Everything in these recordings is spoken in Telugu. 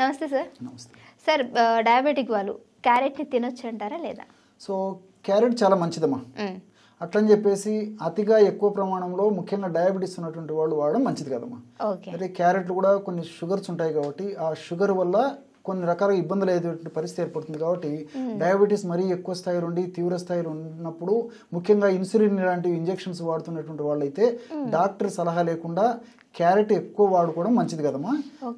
నమస్తే సార్. నమస్తే సార్ డయాబెటిక్ వాళ్ళు క్యారెట్ని తినొచ్చు అంటారా లేదా? సో క్యారెట్ చాలా మంచిదమ్మా. అట్లని చెప్పేసి అతిగా ఎక్కువ ప్రమాణంలో ముఖ్యంగా డయాబెటీస్ ఉన్నటువంటి వాళ్ళు వాడడం మంచిది కదమ్మా. అయితే క్యారెట్లు కూడా కొన్ని షుగర్స్ ఉంటాయి కాబట్టి ఆ షుగర్ వల్ల కొన్ని రకాల ఇబ్బందులు అయ్యేటువంటి పరిస్థితి ఏర్పడుతుంది. కాబట్టి డయాబెటీస్ మరీ ఎక్కువ స్థాయిలో ఉండి తీవ్ర స్థాయిలో ఉన్నప్పుడు ముఖ్యంగా ఇన్సులిన్ లాంటి ఇంజెక్షన్స్ వాడుతున్నటువంటి వాళ్ళైతే డాక్టర్ సలహా లేకుండా క్యారెట్ ఎక్కువ వాడుకోవడం మంచిది కదమ్మా.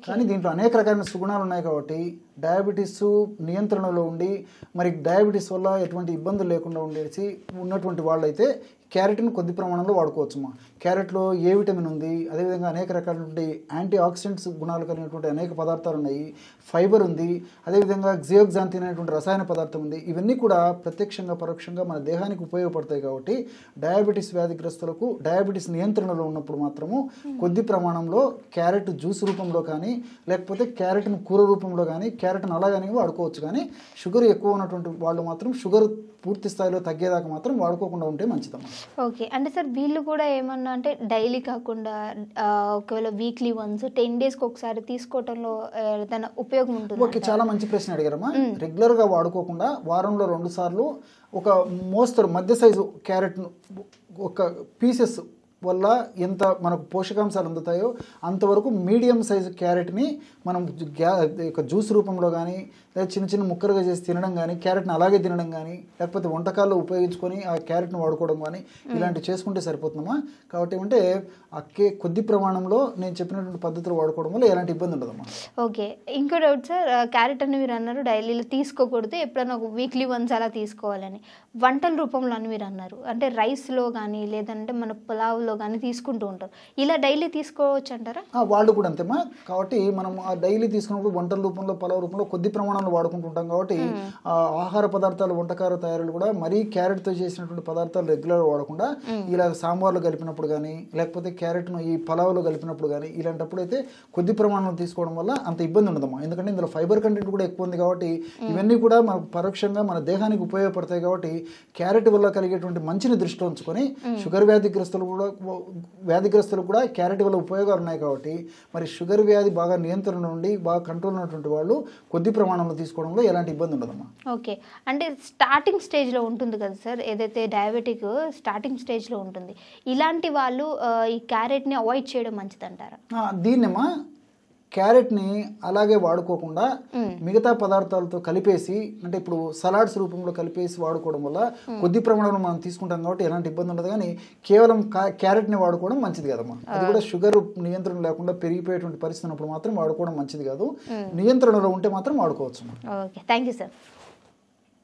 కానీ దీంట్లో అనేక రకాలైన సుగుణాలు ఉన్నాయి కాబట్టి డయాబెటీస్ నియంత్రణలో ఉండి మరి డయాబెటీస్ వల్ల ఎటువంటి ఇబ్బందులు లేకుండా ఉండేసి ఉన్నటువంటి వాళ్ళైతే క్యారెట్ని కొద్ది ప్రమాణంలో వాడుకోవచ్చుమా. క్యారెట్లో ఏ విటమిన్ ఉంది, అదేవిధంగా అనేక రకాలైనటువంటి యాంటీ ఆక్సిడెంట్స్ గుణాలు కలిగినటువంటి అనేక పదార్థాలు ఉన్నాయి, ఫైబర్ ఉంది, అదేవిధంగా జియోగ్జాంతిన్ అనేటువంటి రసాయన పదార్థం ఉంది. ఇవన్నీ కూడా ప్రత్యక్షంగా పరోక్షంగా మన దేహానికి ఉపయోగపడతాయి. కాబట్టి డయాబెటీస్ వ్యాధిగ్రస్తులకు డయాబెటీస్ నియంత్రణలో ఉన్నప్పుడు మాత్రము కొద్ది ప్రమాణంలో క్యారెట్ జ్యూస్ రూపంలో కానీ లేకపోతే క్యారెట్ను కూర రూపంలో కానీ క్యారెట్ను అలాగని వాడుకోవచ్చు. కానీ షుగర్ ఎక్కువ ఉన్నటువంటి వాళ్ళు మాత్రం షుగర్ పూర్తి స్థాయిలో తగ్గేదాకా మాత్రం వాడుకోకుండా ఉంటే మంచిదమ్మా. ఓకే, అంటే సార్ వీళ్ళు కూడా ఏమన్నా అంటే డైలీ కాకుండా ఒకవేళ వీక్లీ వన్స్ 10 డేస్కి ఒకసారి తీసుకోవటంలో ఏదైనా ఉపయోగం ఉంటుంది? ఓకే, చాలా మంచి ప్రశ్న అడిగారమ్మా. రెగ్యులర్గా వాడుకోకుండా వారంలో 2 సార్లు ఒక మోస్తరు మధ్య సైజు క్యారెట్ను ఒక పీసెస్ వల్ల ఎంత మనకు పోషకాంశాలు అందుతాయో అంతవరకు మీడియం సైజు క్యారెట్ని మనం జ్యూస్ రూపంలో కానీ లేదా చిన్న చిన్న ముక్కలుగా చేసి తినడం కానీ క్యారెట్ని అలాగే తినడం కానీ లేకపోతే వంటకాల్లో ఉపయోగించుకొని ఆ క్యారెట్ని వాడుకోవడం కానీ ఇలాంటివి చేసుకుంటే సరిపోతుందమ్మా. కాబట్టి ఏమంటే కొద్ది ప్రమాణంలో నేను చెప్పినటువంటి పద్ధతులు వాడుకోవడం వల్ల ఎలాంటి ఇబ్బంది ఉండదమ్మా. ఓకే, ఇంకో డౌట్ సార్, క్యారెట్ అని మీరు అన్నారు డైలీలో తీసుకోకూడదు, ఎప్పుడైనా ఒక వీక్లీ వన్స్ అలా తీసుకోవాలని. వంటల రూపంలో అని మీరు అన్నారు, అంటే రైస్లో కానీ లేదంటే మన పులావ్లో కానీ తీసుకుంటూ ఉంటారు, ఇలా డైలీ తీసుకోవచ్చు అంటారా? వాళ్ళు కూడా అంతేమా. కాబట్టి మనం ఆ డైలీ తీసుకున్నప్పుడు వంటల రూపంలో పలావ్ రూపంలో కొద్ది ప్రమాణంలో వాడుకుంటుంటాం. కాబట్టి ఆహార పదార్థాలు వంటకాల తయారీలు కూడా మరీ క్యారెట్తో చేసినటువంటి పదార్థాలు రెగ్యులర్ వాడకుండా ఇలా సాంబార్లో కలిపినప్పుడు కానీ లేకపోతే క్యారెట్ను ఈ పలావ్లో కలిపినప్పుడు కానీ ఇలాంటప్పుడు అయితే కొద్ది ప్రమాణంలో తీసుకోవడం వల్ల అంత ఇబ్బంది ఉండదమ్మా. ఎందుకంటే ఇందులో ఫైబర్ కంటెంట్ కూడా ఎక్కువ ఉంది కాబట్టి ఇవన్నీ కూడా మన పరోక్షంగా మన దేహానికి ఉపయోగపడతాయి. కాబట్టి క్యారెట్ వల్ల కలిగేటువంటి మంచిని దృష్టిలో ఉంచుకొని షుగర్ వ్యాధిగ్రస్తులు కూడా క్యారెట్ వల్ల ఉపయోగాలు ఉన్నాయి. కాబట్టి మరి షుగర్ వ్యాధి బాగా నియంత్రణ నుండి బాగా కంట్రోల్ ఉన్నటువంటి వాళ్ళు కొద్ది ప్రమాణంలో తీసుకోవడంలో ఎలాంటి ఇబ్బంది ఉండదమ్మా. ఓకే, అంటే స్టార్టింగ్ స్టేజ్లో ఉంటుంది కదా సార్, ఏదైతే డయాబెటిక్ స్టార్టింగ్ స్టేజ్లో ఉంటుంది, ఇలాంటి వాళ్ళు ఈ క్యారెట్ని అవాయిడ్ చేయడం మంచిదంటారా? దీన్నేమా క్యారెట్ని అలాగే వాడుకోకుండా మిగతా పదార్థాలతో కలిపేసి అంటే ఇప్పుడు సలాడ్స్ రూపంలో కలిపేసి వాడుకోవడం వల్ల కొద్ది ప్రమాణంలో మనం తీసుకుంటాం కాబట్టి ఎలాంటి ఇబ్బంది ఉండదు. కానీ కేవలం క్యారెట్ని వాడుకోవడం మంచిది కదమ్మా. అది కూడా షుగర్ నియంత్రణ లేకుండా పెరిగిపోయేటువంటి పరిస్థితి ఉన్నప్పుడు మాత్రం వాడుకోవడం మంచిది కాదు. నియంత్రణలో ఉంటే మాత్రం వాడుకోవచ్చు. Okay, thank you sir.